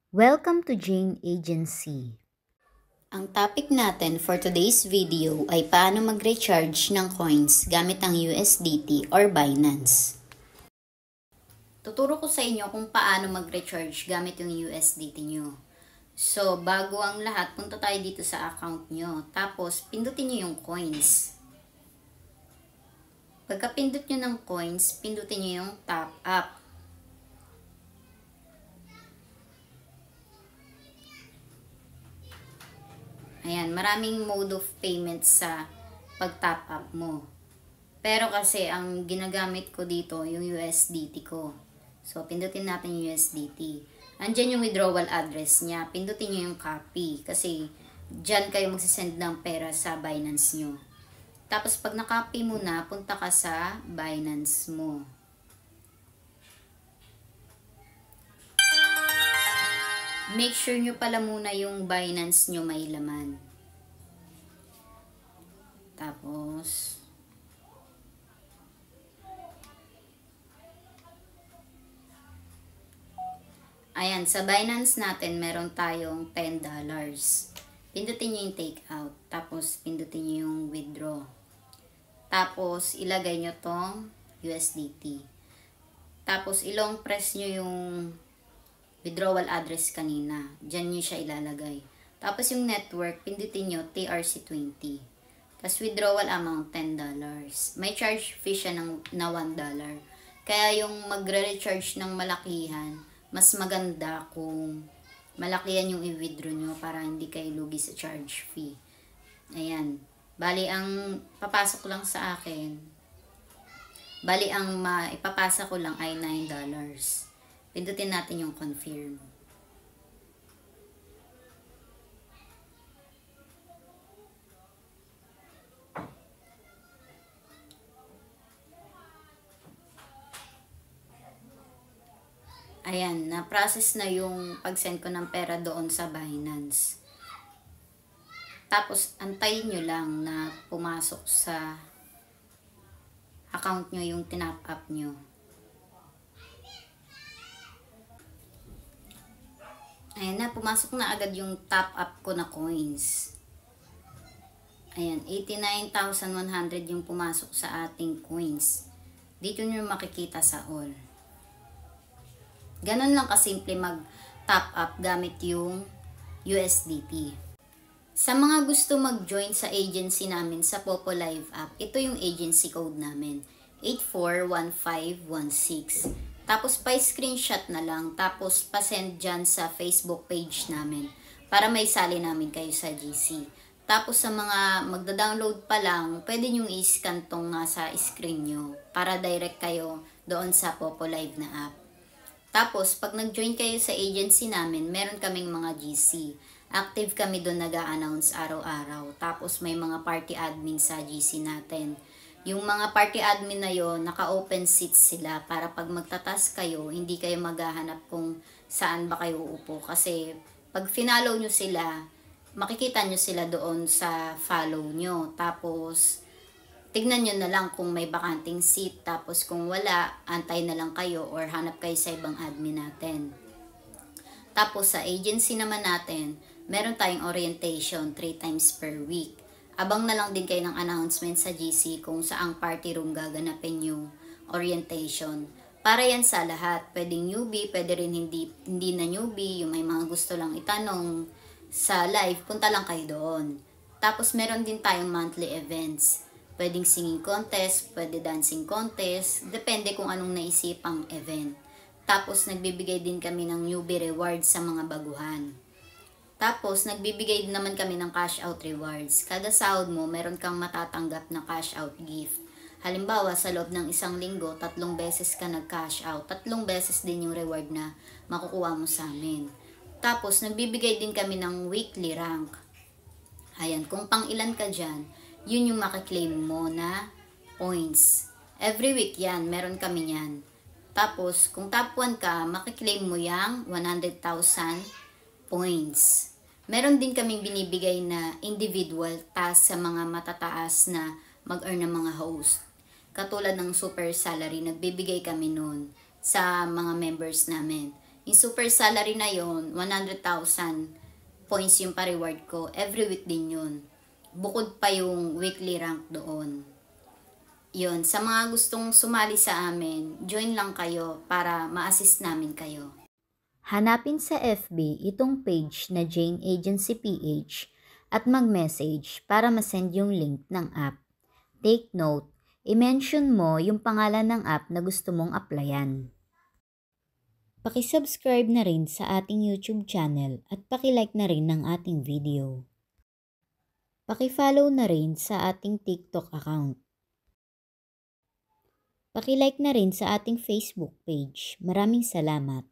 Welcome to Jane Agency. Ang topic natin for today's video ay paano mag-recharge ng coins gamit ang USDT or Binance. Tuturo ko sa inyo kung paano mag-recharge gamit yung USDT nyo. So, bago ang lahat, punta tayo dito sa account nyo. Tapos, pindutin nyo yung coins. Pagka pindot nyo ng coins, pindutin nyo yung top up. Ayan, maraming mode of payment sa pag-top up mo. Pero kasi, ang ginagamit ko dito, yung USDT ko. So, pindutin natin yung USDT. Andyan yung withdrawal address niya. Pindutin nyo yung copy. Kasi, dyan kayo magsisend ng pera sa Binance nyo. Tapos, pag na-copy mo na, punta ka sa Binance mo. Make sure nyo pala muna yung Binance nyo may laman. Tapos, ayan, sa Binance natin, meron tayong $10. Pindutin nyo yung take out. Tapos, pindutin nyo yung withdraw. Tapos, ilagay nyo tong USDT. Tapos, ilong press nyo yung withdrawal address kanina. Diyan nyo siya ilalagay. Tapos yung network, pindutin nyo TRC20. Tapos withdrawal amount, $10. May charge fee siya na $1. Kaya yung magre-recharge ng malakihan, mas maganda kung malakihan yung i-withdraw nyo para hindi kayo lugi sa charge fee. Ayan. Bali, ang papasok lang sa akin, ang maipapasa ko lang ay $9. Pindutin natin yung confirm. Ayan, na-process na yung pag-send ko ng pera doon sa Binance. Tapos, antayin nyo lang na pumasok sa account nyo yung tinap up nyo. Ayan na, pumasok na agad yung top up ko na coins. Ayan, 89,100 yung pumasok sa ating coins. Dito nyo makikita sa all. Ganon lang kasimple mag-top up gamit yung USDT. Sa mga gusto mag-join sa agency namin sa Popo Live app, ito yung agency code namin, 841516. Tapos, pa-screenshot na lang. Tapos, pa-send dyan sa Facebook page namin. Para may sali namin kayo sa GC. Tapos, sa mga magda-download pa lang, pwede nyong i-scan tong nasa screen nyo. Para direct kayo doon sa Popo Live na app. Tapos, pag nag-join kayo sa agency namin, meron kaming mga GC. Active kami doon nag-a-announce araw-araw. Tapos, may mga party admin sa GC natin. Yung mga party admin na yon, naka-open seats sila para pag magtatas kayo, hindi kayo maghahanap kung saan ba kayo uupo. Kasi pag finallow nyo sila, makikita nyo sila doon sa follow nyo. Tapos, tignan nyo na lang kung may bakanting seat. Tapos kung wala, antay na lang kayo or hanap kayo sa ibang admin natin. Tapos sa agency naman natin, meron tayong orientation 3 times per week. Abang na lang din kayo ng announcement sa GC kung saang party room gaganapin yung orientation. Para yan sa lahat. Pwedeng newbie, pwede rin hindi na newbie. Yung may mga gusto lang itanong sa live, punta lang kayo doon. Tapos meron din tayong monthly events. Pwedeng singing contest, pwede dancing contest. Depende kung anong naisipang event. Tapos nagbibigay din kami ng newbie rewards sa mga baguhan. Tapos, nagbibigay naman kami ng cash out rewards. Kada sahod mo, meron kang matatanggap na cash out gift. Halimbawa, sa loob ng 1 linggo, 3 beses ka nag-cash out. 3 beses din yung reward na makukuha mo sa amin. Tapos, nagbibigay din kami ng weekly rank. Ayan, kung pang ilan ka dyan, yun yung makiklaim mo na points. Every week yan, meron kami yan. Tapos, kung top 1 ka, makiklaim mo yung 100,000 points. Meron din kaming binibigay na individual task sa mga matataas na mag-earn ng mga host. Katulad ng super salary, nagbibigay kami noon sa mga members namin. Yung super salary na yon 100,000 points yung pa-reward ko. Every week din yun. Bukod pa yung weekly rank doon. Yun, sa mga gustong sumali sa amin, join lang kayo para ma-assist namin kayo. Hanapin sa FB itong page na Jane Agency PH at mag-message para ma-send yung link ng app. Take note, i-mention mo yung pangalan ng app na gusto mong applyan. Paki-subscribe na rin sa ating YouTube channel at paki-like na rin ng ating video. Paki-follow na rin sa ating TikTok account. Paki-like na rin sa ating Facebook page. Maraming salamat.